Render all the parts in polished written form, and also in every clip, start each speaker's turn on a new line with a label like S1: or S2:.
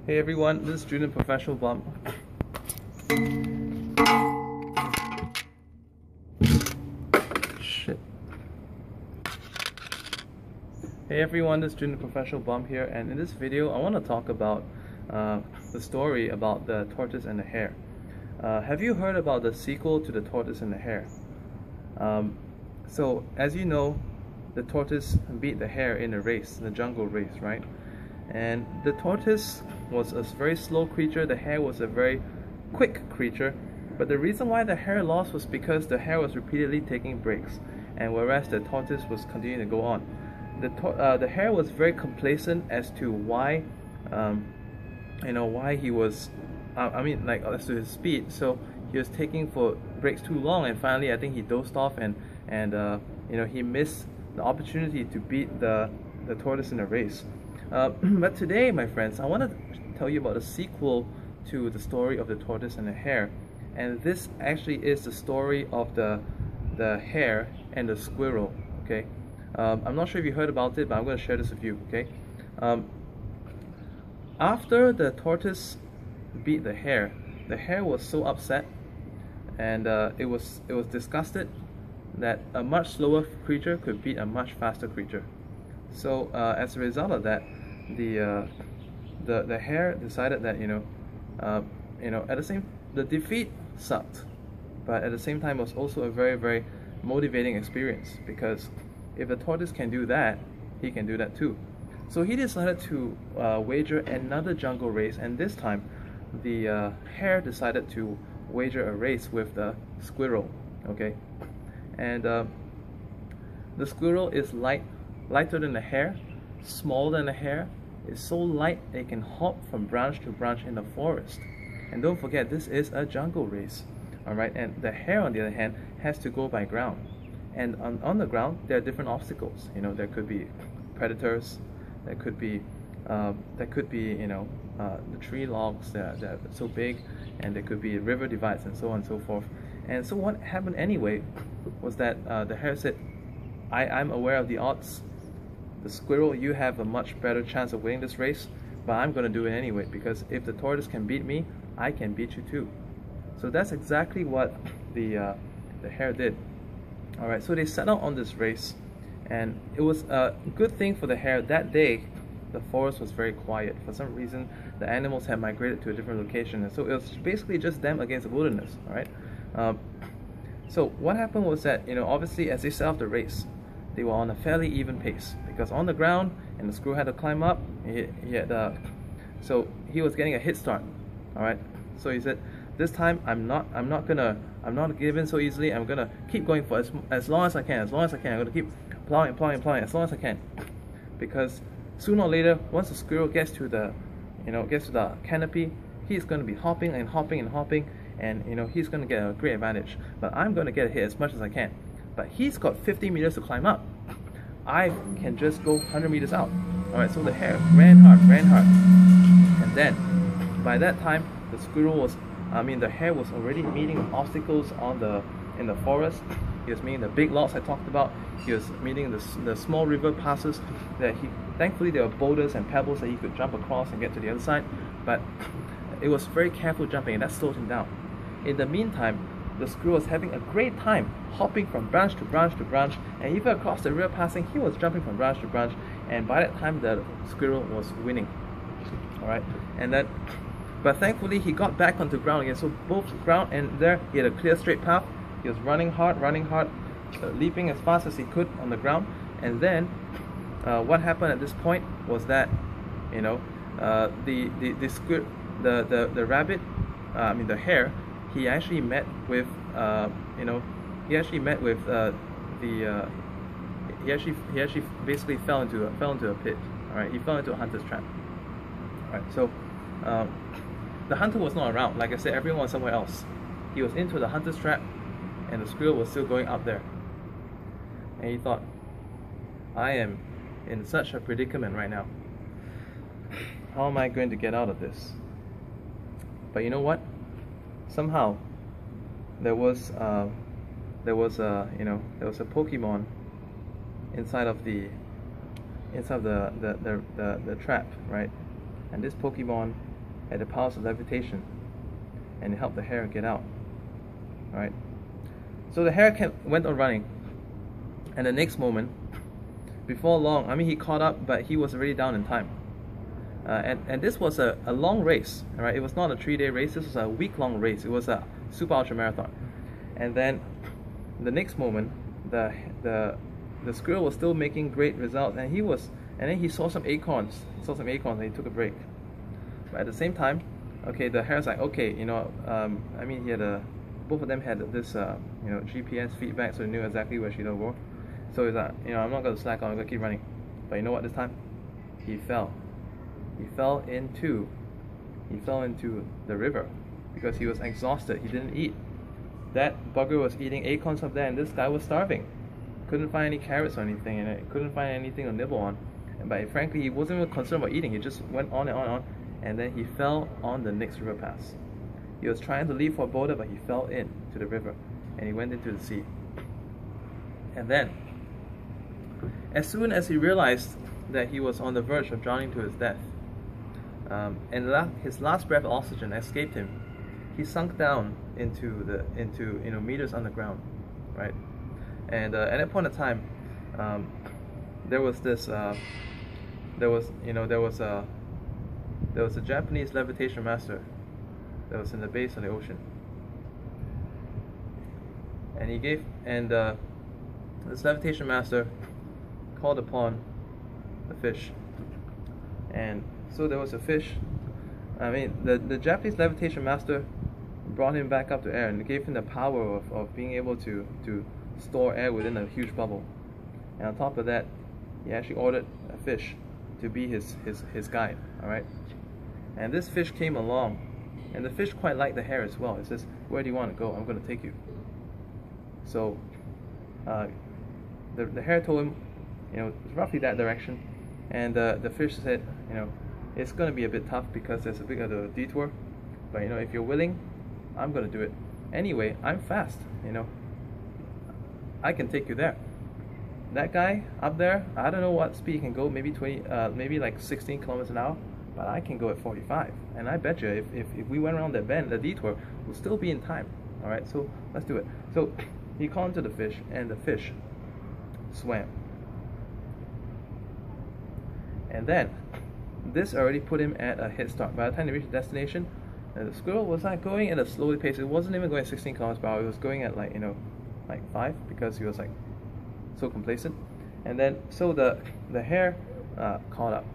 S1: Hey everyone, this is Student Professional Bump. Shit. Hey everyone, this is Student Professional Bump here, and in this video I want to talk about the story about the tortoise and the hare. Have you heard about the sequel to the tortoise and the hare? So as you know, the tortoise beat the hare in a race, the jungle race, right? And the tortoise was a very slow creature, the hare was a very quick creature, but the reason why the hare lost was because the hare was repeatedly taking breaks, and whereas the tortoise was continuing to go on. The hare was very complacent as to why, why he was, as to his speed. So he was taking for breaks too long, and finally I think he dozed off, and he missed the opportunity to beat the tortoise in a race. But today, my friends, I want to tell you about a sequel to the story of the tortoise and the hare, and this actually is the story of the hare and the squirrel. Okay, I'm not sure if you heard about it, but I'm going to share this with you. Okay, after the tortoise beat the hare was so upset, and it was disgusted that a much slower creature could beat a much faster creature. So as a result of that, the hare decided that the defeat sucked, but at the same time it was also a very, very motivating experience, because if the tortoise can do that, he can do that too. So he decided to wager another jungle race, and this time the hare decided to wager a race with the squirrel. Okay, and the squirrel is lighter than the hare, smaller than the hare. It's so light it can hop from branch to branch in the forest. And don't forget, this is a jungle race. Alright, and the hare, on the other hand, has to go by ground. And on the ground, there are different obstacles. There could be predators, there could be the tree logs that are so big, and there could be river divides and so on and so forth. And so what happened anyway was that the hare said, I'm aware of the odds. The squirrel, you have a much better chance of winning this race, but I'm going to do it anyway, because if the tortoise can beat me, I can beat you too. So that's exactly what the hare did. Alright, so they set out on this race, and it was a good thing for the hare. That day, the forest was very quiet. For some reason, the animals had migrated to a different location, and so it was basically just them against the wilderness. Alright, so what happened was that, obviously as they set off the race, they were on a fairly even pace, because on the ground, and the squirrel had to climb up. So he was getting a head start. All right. So he said, "This time I'm not gonna give in so easily. I'm gonna keep going for as long as I can. I'm gonna keep plowing as long as I can, because sooner or later, once the squirrel gets to the canopy, he's gonna be hopping, and he's gonna get a great advantage. But I'm gonna get a hit as much as I can. But he's got 50 meters to climb up. I can just go 100 meters out." Alright, so the hare ran hard. And then, by that time, the hare was already meeting obstacles in the forest. He was meeting the big logs I talked about. He was meeting the small river passes that thankfully there were boulders and pebbles that he could jump across and get to the other side. But it was very careful jumping, and that slowed him down. In the meantime, the squirrel was having a great time hopping from branch to branch to branch, and even across the river passing, he was jumping from branch to branch, and by that time the squirrel was winning. Alright, but thankfully he got back onto ground again, so both ground and there he had a clear straight path. He was running hard, leaping as fast as he could on the ground. And then what happened at this point was that the hare, he actually met with basically fell into a pit. All right, he fell into a hunter's trap. All right, so the hunter was not around. Like I said, everyone was somewhere else. He was into the hunter's trap, and the squirrel was still going up there. And he thought, I am in such a predicament right now. How am I going to get out of this? But you know what? Somehow there was a Pokemon inside of the trap, right? And this Pokemon had the powers of levitation, and it helped the hare get out. Alright? So the hare went on running, and the next moment, before long, I mean, he caught up, but he was already down in time. And this was a long race, alright? It was not a 3-day race, this was a week-long race. It was a super ultra marathon. And then the next moment, the squirrel was still making great results, and then he saw some acorns. And he took a break. But at the same time, okay, the hare's like, okay, you know, I mean, both of them had this, you know, GPS feedback, so they knew exactly where she'd go. So he's like, you know, I'm not going to slack on, I'm going to keep running. But you know what, this time? He fell. He fell into the river because he was exhausted. He didn't eat. That bugger was eating acorns up there, and this guy was starving. Couldn't find any carrots or anything, and couldn't find anything to nibble on. But frankly, he wasn't even concerned about eating. He just went on and on and on, and then he fell on the next river pass. He was trying to leave for a boulder, but he fell into the river, and he went into the sea. And then, as soon as he realized that he was on the verge of drowning to his death, and his last breath of oxygen escaped him, he sunk down into you know, meters underground, right? And at that point of time, there was a Japanese levitation master that was in the base of the ocean, and this levitation master called upon the fish, and so there was a fish. I mean, the Japanese levitation master brought him back up to air and gave him the power of being able to store air within a huge bubble. And on top of that, he actually ordered a fish to be his guide. Alright? And this fish came along, and the fish quite liked the hare as well. It says, "Where do you want to go? I'm going to take you." So the hare told him, you know, roughly that direction, and the fish said, you know, it's going to be a bit tough because there's a bit of a detour, but you know, if you're willing, I'm going to do it. Anyway, I'm fast, you know, I can take you there. That guy up there, I don't know what speed he can go, maybe 20, maybe like 16 kilometers an hour, but I can go at 45. And I bet you if we went around that bend, the detour, we'll still be in time. Alright, so let's do it. So he called to the fish, and the fish swam. And then, this already put him at a head start. By the time they reached the destination, the squirrel was like going at a slowly pace. It wasn't even going at 16 kilometers per hour. It was going at like, you know, like 5, because he was like so complacent. And then, so the hare caught up.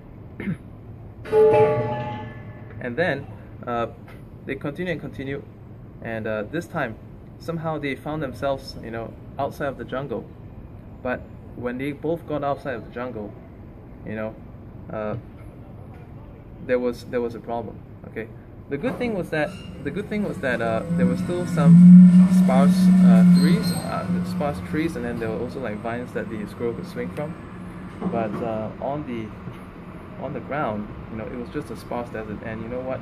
S1: And then they continue, and this time somehow they found themselves, you know, outside of the jungle. But when they both got outside of the jungle, you know, there was a problem. Okay, the good thing was that there were still some sparse trees, and then there were also like vines that the squirrel could swing from. But on the ground, you know, it was just a sparse desert. And you know what?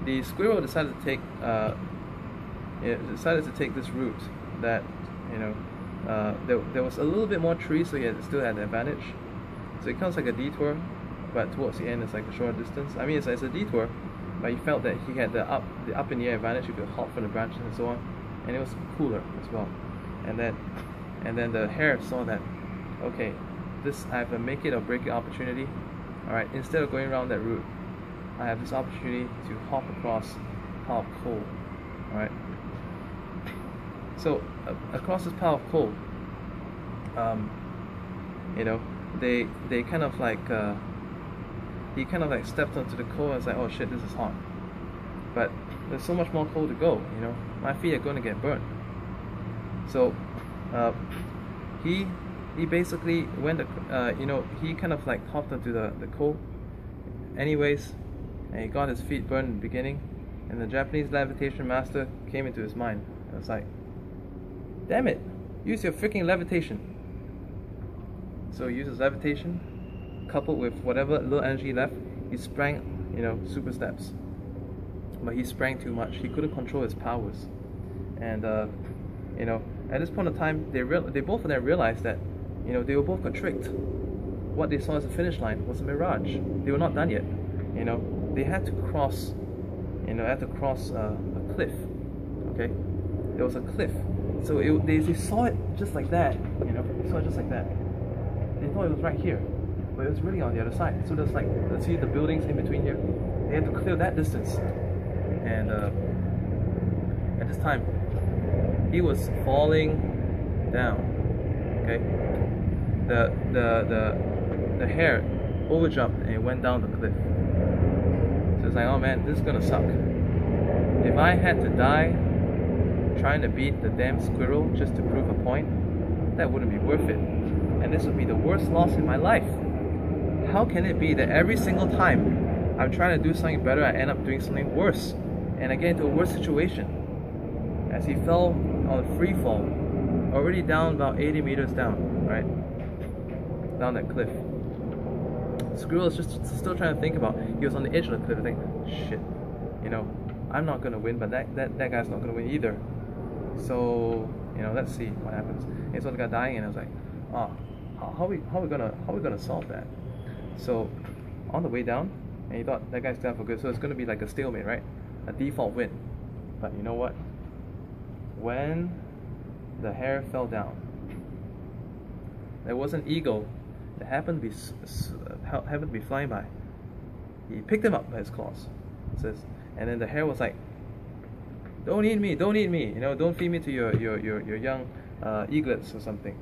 S1: The squirrel decided to take this route that, you know, there was a little bit more trees, so he still had the advantage. So it comes like a detour, but towards the end it's like a short distance. I mean, it's a detour, but he felt that he had the up in the air advantage. He could hop from the branches and so on, and it was cooler as well. And then the hare saw that, okay, I have a make it or break it opportunity. Alright, instead of going around that route, I have this opportunity to hop across a pile of coal. Alright, so across this pile of coal, you know, they kind of like he kind of like stepped onto the coal and was like, oh shit, this is hot, but there's so much more coal to go, you know, my feet are going to get burned. So he basically went, you know, he kind of like hopped onto the coal anyways, and he got his feet burned in the beginning. And the Japanese levitation master came into his mind. It was like, damn it, use your freaking levitation. So he used his levitation, coupled with whatever little energy left. He sprang, you know, super steps, but he sprang too much. He couldn't control his powers. And you know, at this point in time, they both of them realized that, you know, they were both got tricked. what they saw as a finish line was a mirage. They were not done yet. You know, they had to cross. You know, had to cross a cliff. Okay, there was a cliff. So they saw it just like that. You know, they saw it just like that. They thought it was right here, but it was really on the other side. So there's like, let's see the buildings in between here. They had to clear that distance. And at this time, he was falling down. Okay, the hare overjumped and it went down the cliff. So it's like, oh man, this is gonna suck. If I had to die trying to beat the damn squirrel just to prove a point, that wouldn't be worth it. And this would be the worst loss in my life. How can it be that every single time I'm trying to do something better, I end up doing something worse? And I get into a worse situation. As he fell on a free fall, already down about 80 meters down, right? Down that cliff. The squirrel is just still trying to think about, he was on the edge of the cliff and think, shit, you know, I'm not gonna win, but that guy's not gonna win either. So, you know, let's see what happens. And he saw the guy dying and I was like, oh, how are we gonna solve that? So on the way down, and he thought that guy's down for good, so it's gonna be like a stalemate, right? A default win. But you know what? When the hare fell down, there was an eagle that happened to be flying by. He picked him up by his claws. It says, and then the hare was like, "Don't eat me! Don't eat me! You know, don't feed me to your young eaglets or something."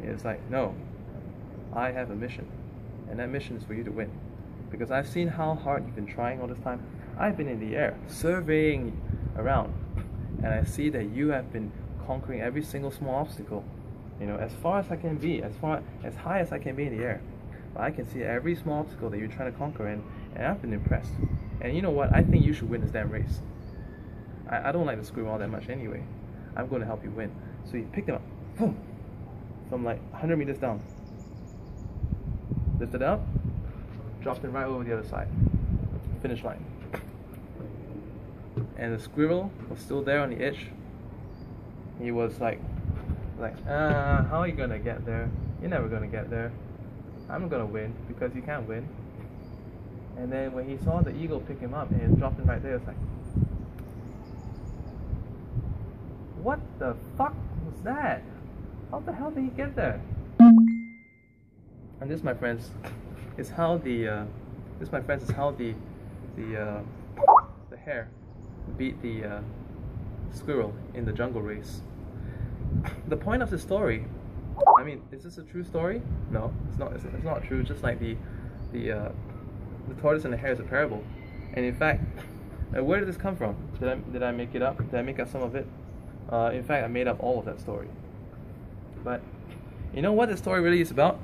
S1: It's like, no, I have a mission, and that mission is for you to win, because I've seen how hard you've been trying all this time. I've been in the air surveying around, and I see that you have been conquering every single small obstacle, you know, as far as I can be, as high as I can be in the air. But I can see every small obstacle that you're trying to conquer, and I've been impressed. And you know what? I think you should win this damn race. I don't like the squirrel all that much anyway. I'm going to help you win. So he picked him up, boom, from like 100 meters down, lifted it up, dropped him right over the other side, finish line. And the squirrel was still there on the edge. He was like, how are you gonna get there? You're never gonna get there. I'm gonna win because you can't win. And then when he saw the eagle pick him up and he dropped him right there, it's like, what the fuck was that? How the hell did he get there? And this, my friends, is how the hare beat the squirrel in the jungle race. The point of the story, I mean, is this a true story? No, it's not. It's not true. Just like the tortoise and the hare is a parable. And in fact, where did this come from? Did I make it up? Did I make up some of it? In fact, I made up all of that story. But you know what the story really is about?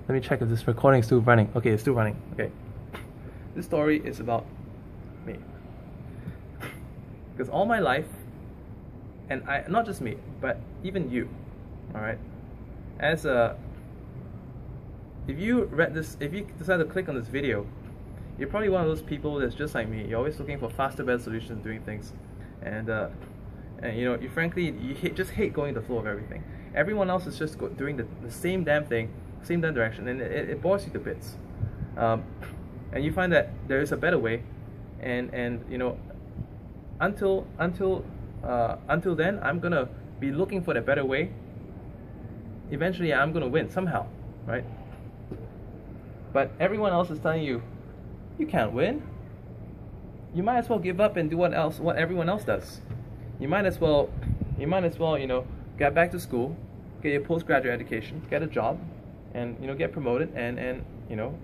S1: Let me check if this recording is still running. Okay, it's still running. Okay, this story is about me. Because all my life, and not just me, but even you, all right. If you decide to click on this video, you're probably one of those people that's just like me. You're always looking for faster, better solutions, doing things, and you know, you just hate going the flow of everything. Everyone else is just doing the same damn thing, same damn direction, and it bores you to bits. And you find that there is a better way, and you know, until then, I'm gonna be looking for the better way. Eventually, I'm gonna win somehow, right? But everyone else is telling you, you can't win. You might as well give up and do what everyone else does. You might as well, you know, get back to school, get your postgraduate education, get a job, and you know, get promoted, and you know,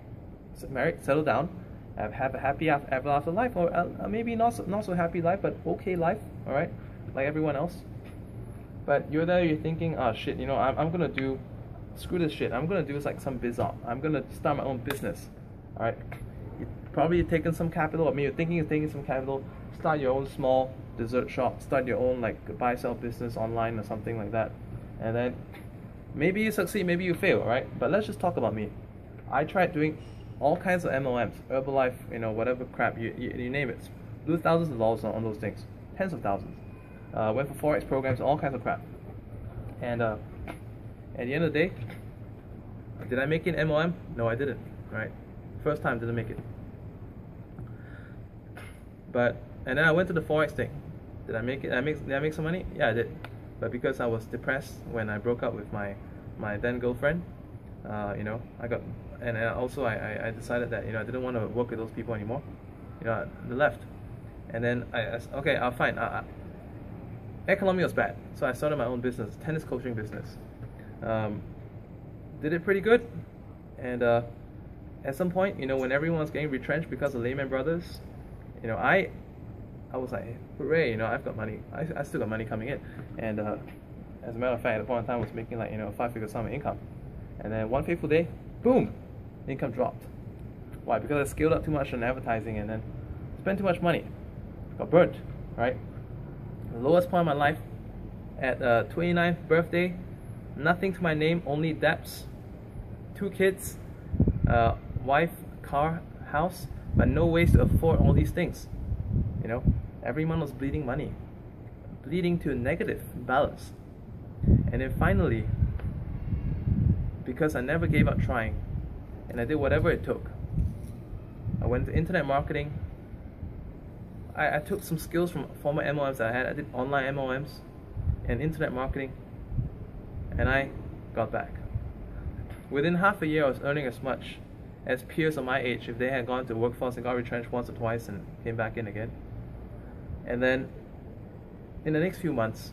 S1: married, settle down, have a happy ever after life, or maybe not so happy life, but okay life, all right, like everyone else. But you're thinking, oh shit, you know, I'm gonna do, screw this shit, I'm gonna do like some biz op, I'm gonna start my own business, all right. You're probably taking some capital. I mean, you're thinking of taking some capital, start your own small dessert shop, start your own like buy sell business online or something like that, and then maybe you succeed, maybe you fail, all right. But let's just talk about me. I tried doing all kinds of MLMs, Herbalife, you know, whatever crap, you name it. Lose thousands of dollars on those things, tens of thousands. Went for Forex programs, all kinds of crap. And at the end of the day, Did I make it in MLM? No, I didn't. Right? First time, didn't make it. And then I went to the Forex thing. Did I make it? Did I make some money? Yeah, I did. But because I was depressed when I broke up with my then girlfriend, I got, and also I decided that I didn't want to work with those people anymore. I left, and then okay, I'll fine. Economy was bad, so I started my own business, tennis coaching business. Did it pretty good, and at some point, when everyone was getting retrenched because of Lehman Brothers, I was like, hooray, I've got money. I still got money coming in, and as a matter of fact, at the point in time, I was making like a 5-figure sum of income, and then one fateful day, boom, income dropped. Why? Because I scaled up too much on advertising and then spent too much money. Got burnt, right? The lowest point of my life, at 29th birthday, nothing to my name, only debts, 2 kids, wife, car, house, but no ways to afford all these things. Every month was bleeding money, bleeding to a negative balance. And then finally, because I never gave up trying, and I did whatever it took, I went to internet marketing. I took some skills from former MLMs that I had. I did online MLMs and internet marketing, and I got back. Within half a year, I was earning as much as peers of my age if they had gone to the workforce and got retrenched once or twice and came back in again. And then in the next few months,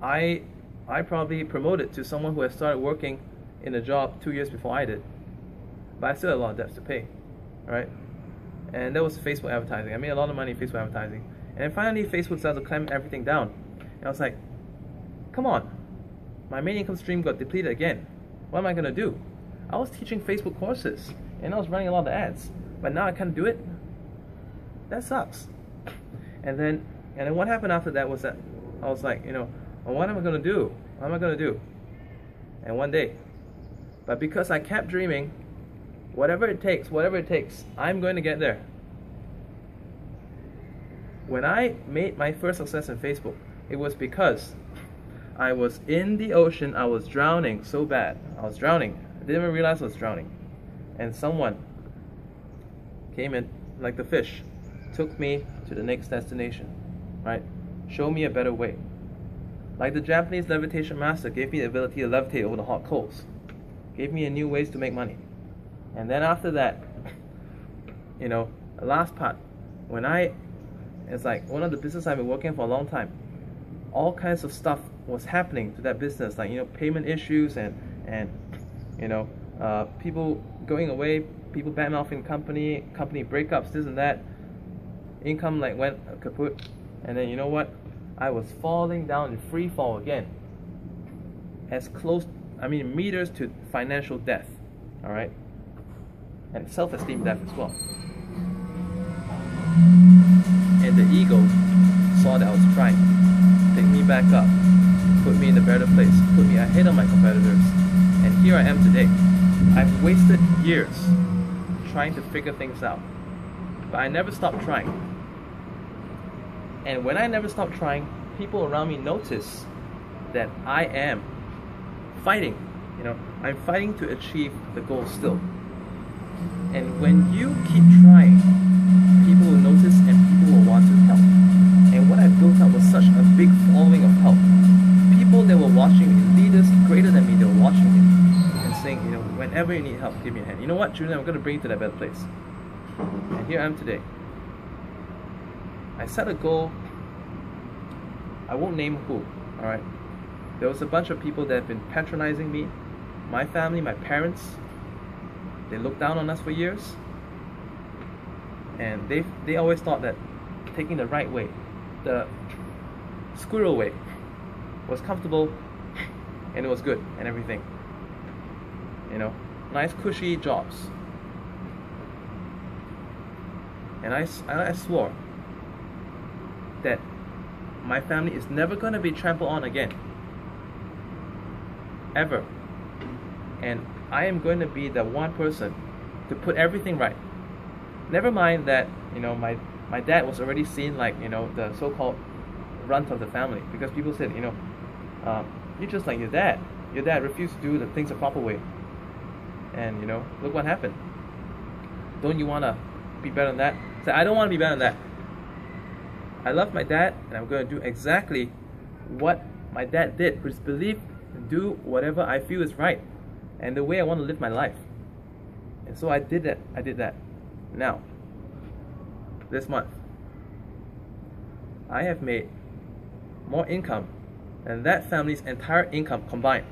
S1: I probably promoted to someone who had started working in a job 2 years before I did, but I still had a lot of debts to pay, right? And that was Facebook advertising. I made a lot of money in Facebook advertising, and then finally Facebook started to clamp everything down, and I was like, come on, my main income stream got depleted again. What am I gonna do? I was teaching Facebook courses, and I was running a lot of ads, but now I can't do it. That sucks. And then what happened after that was that I was like, well, what am I gonna do? What am I gonna do? And one day, but because I kept dreaming, whatever it takes, I'm going to get there. When I made my first success in Facebook, it was because I was in the ocean. I was drowning so bad. I was drowning. I didn't even realize I was drowning. And someone came in, like the fish, took me to the next destination, right? Showed me a better way. Like the Japanese levitation master gave me the ability to levitate over the hot coals. Gave me a new ways to make money. And then after that, the last part, it's like one of the business I've been working for a long time, all kinds of stuff was happening to that business, like, payment issues and people going away, people bad-mouthing company breakups, this and that, income like went kaput, and then I was falling down in free fall again, as close, meters to financial death, all right, and self-esteem death as well. And the ego saw that I was trying, picked me back up, put me in a better place, put me ahead of my competitors, and here I am today. I've wasted years trying to figure things out, but I never stopped trying. And when I never stopped trying, people around me notice that I am fighting. I'm fighting to achieve the goal still. And when you keep trying, people will notice and people will want to help. And what I built up was such a big following of help. People that were watching me, leaders greater than me, they were watching me and saying, whenever you need help, give me a hand. You know what, Julian, I'm going to bring you to that better place. And here I am today. I set a goal. I won't name who, alright? There was a bunch of people that have been patronizing me, my family, my parents. They looked down on us for years, and they always thought that taking the right way, the squirrel way, was comfortable and it was good and everything. Nice cushy jobs. And I swore that my family is never going to be trampled on again, ever. And I am going to be the one person to put everything right. Never mind that, my dad was already seen like, the so-called runt of the family, because people said, you're just like your dad. your dad refused to do the things the proper way. And you know, look what happened. Don't you want to be better than that? Say, I don't want to be better than that. I love my dad, and I'm going to do exactly what my dad did, which is believe and do whatever I feel is right, and the way I want to live my life. And so I did that. I did that. Now, this month, I have made more income than that family's entire income combined.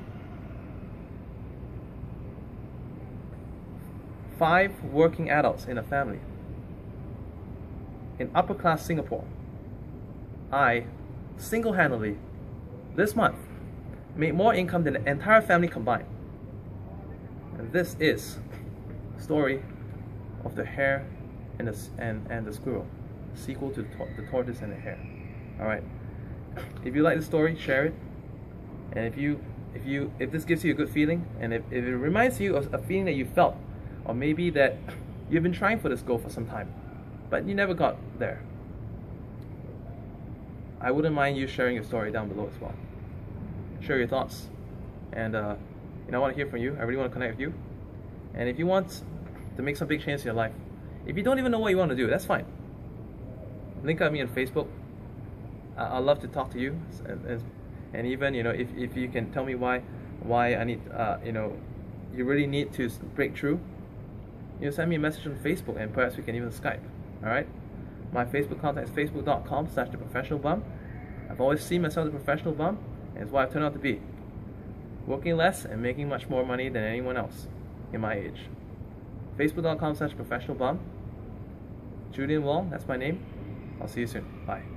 S1: 5 working adults in a family. In upper class Singapore, I single-handedly, this month, made more income than the entire family combined. And this is the story of the Hare and the Squirrel, sequel to the Tortoise and the Hare. Alright, if you like the story, share it. And if this gives you a good feeling, and if it reminds you of a feeling that you felt, or maybe that you've been trying for this goal for some time, but you never got there, I wouldn't mind you sharing your story down below as well. Share your thoughts, and I want to hear from you. I really want to connect with you. And if you want to make some big change in your life, if you don't even know what you want to do, that's fine. Link up me on Facebook. I'd love to talk to you, and even if you can tell me why I need you really need to break through. Send me a message on Facebook, and perhaps we can even Skype. Alright? My Facebook contact is facebook.com/theprofessionalbum. I've always seen myself as a professional bum, and it's what I've turned out to be. Working less and making much more money than anyone else in my age. Facebook.com/professionalbum. Julian Wong, that's my name. I'll see you soon. Bye.